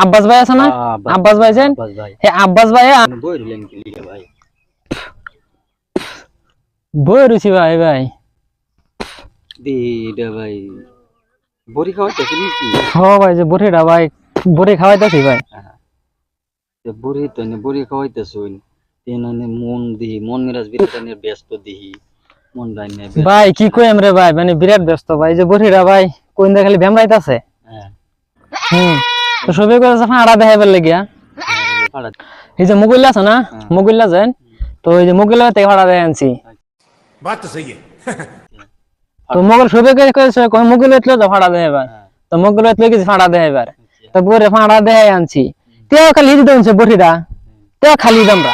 আব্বাস ভাই আছে না? আব্বাস ভাই জান হে আব্বাস ভাই বই রইলেন কি লিখে ভাই বই রুচি ভাই ভাই দিডা ভাই বড়ি খাওয়াইতেছেন কি ভাই যে বড়িটা ভাই বড়ি খাওয়াইতাছি ভাই বড়ি তো না বড়ি খাওয়াইতেছুন তেনানে মন দিহি মন মিরাজ বিরাটানে ব্যস্ত দিহি মন রাইনে ভাই কি কইম রে ভাই মানে বিরাট ব্যস্ত ভাই যে বড়িটা ভাই কোন দা খালি ভেমরাইতাছে তো সবে কইছে ফাড়া দেখাইবার লাগিয়া এই যে মুগল্লা আছে না মুগল্লা জান তো এই যে মুগল্লা থেকে ফাড়া দেখাই আনছি बात तो सही है তো মুগল সবে কইছে কই মুগল্লা এতলো যা ফাড়া দেখাইবার তো মুগল্লা এতলো কি ফাড়া দেখাইবার তো পরে ফাড়া দেখাই আনছি তেও খালি দিদনছে বড়িটা তেও খালি দামরা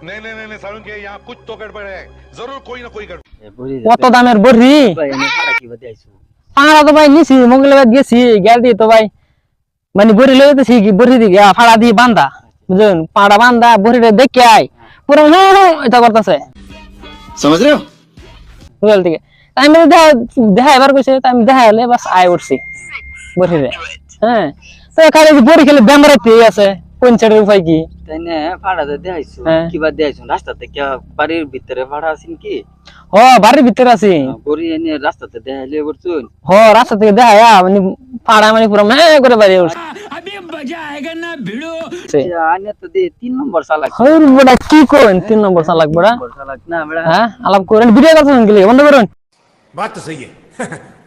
नहीं सारुण के यहाँ कुछ तो गड़बड़ है जरूर कोई ना कोई गड़बड़ কত দামের বড়ি ভাই আমি ফাড়া কি বাদে আইছো ফাড়া তো ভাই নিছি মুগল্লা গেছি গেলদি তো ভাই মানে বড়ি লইতেছি কি বড়ি দি ফাড়া দি বাঁধা বুঝুন পাড়া বাঁধা বড়িটা দেখে আই পুরো এটা করতেছে समझ रहे हो বুঝল থেকে আমি দেখা এবার কইছে আমি দেখা হলে বাস আয় উঠছি বড়িরে হ্যাঁ তো খালি বড়ি খেলে বেমরাতে আছে কোন ছেড়ে উপায় কি তাই না ফাড়া দে আইছো কি বাদে আইছো রাস্তা থেকে বাড়ির ভিতরে ফাড়া আছেন কি ও বাড়ির ভিতরে আছি বড়ি এনে রাস্তাতে দেখাইলে বলছুন হ রাস্তা থেকে দেখা মানে পাড়া মানে পুরো করে বাইরে উঠছে अभी मजा आएगा ना भिड़ो আনে তো দে 3 নম্বর চালাক হইর বড়া কি কোন 3 নম্বর চালাক বড়া চালাক না বড়া হ্যাঁ আলাপ করেন ভিডিও করছেন কি বন্ধ করুন बात तो सही है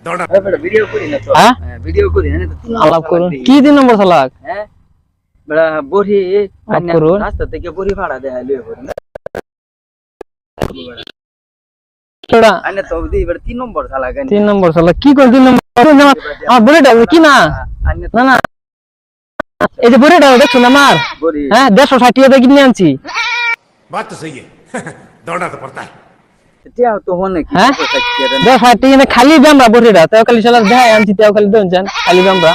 दौड़ा বড়া ভিডিও করি না তো হ্যাঁ ভিডিও করি না তো 3 আলাপ করুন কি 3 নম্বর চালাক হ্যাঁ বড়া বড়ি আলাপ করুন রাস্তা থেকে বড়ি ফাড়া দেখাইলে বড় তোরা আনে তো দি বড় 3 নম্বর চালাক 3 নম্বর চালাক কি কোন 3 নম্বর আমার বড়িটা কি না আনে না না এই যে বড়িটা দেখছো না আমার বড়ি হ্যাঁ 160 টাকা কিনে আনছি बात तो सही है दौड़ना तो पड़ता है এটা তো হনে কি হ্যাঁ 160 টাকা খালি বেমরা বড়িটা তো খালি শালা দেখাই আনছি তো খালি দেন জান খালি বেমরা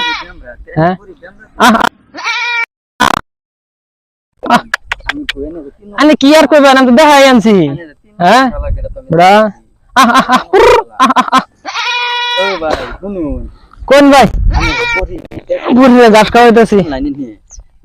হ্যাঁ আমি কই না 3 আরে কি আর কইবেন আমি তো দেখাই আনছি হ্যাঁ বড়া ও ভাই শুনুন কোন ভাই আমি বড়ি বুড়িরে গাছ খাওয়াইতেছি লাইনে নে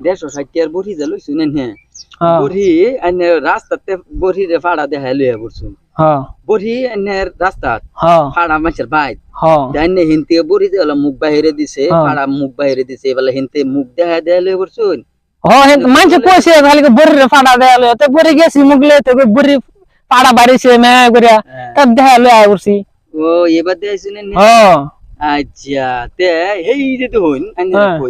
160 এর বড়ি জালই শুনেন হ্যাঁ হ্যাঁ বড়ি আনে রাস্তাতে বড়ি রে ফাড়া দেখাইলে বলছুন হ্যাঁ বড়ি আনে রাস্তা হ্যাঁ ফাড়া মাছের ভাই হ্যাঁ জানে হিনতে বড়ি দেলা মুখ বাইরে দিছে ফাড়া মুখ বাইরে দিছে বলে হিনতে মুখ দেখা দেখাইলে বলছুন হ্যাঁ মানছে কইছে খালি বড়িরে ফাড়া দেয়ালে তো বড়ি গেছি মুগলে তো বড়ি পাড়া বাড়িছে মে করিয়া তব দেখালে আই উঠছি ও এবার দেখাই শুনেন হ্যাঁ আচ্ছা তে এই যে তো হইন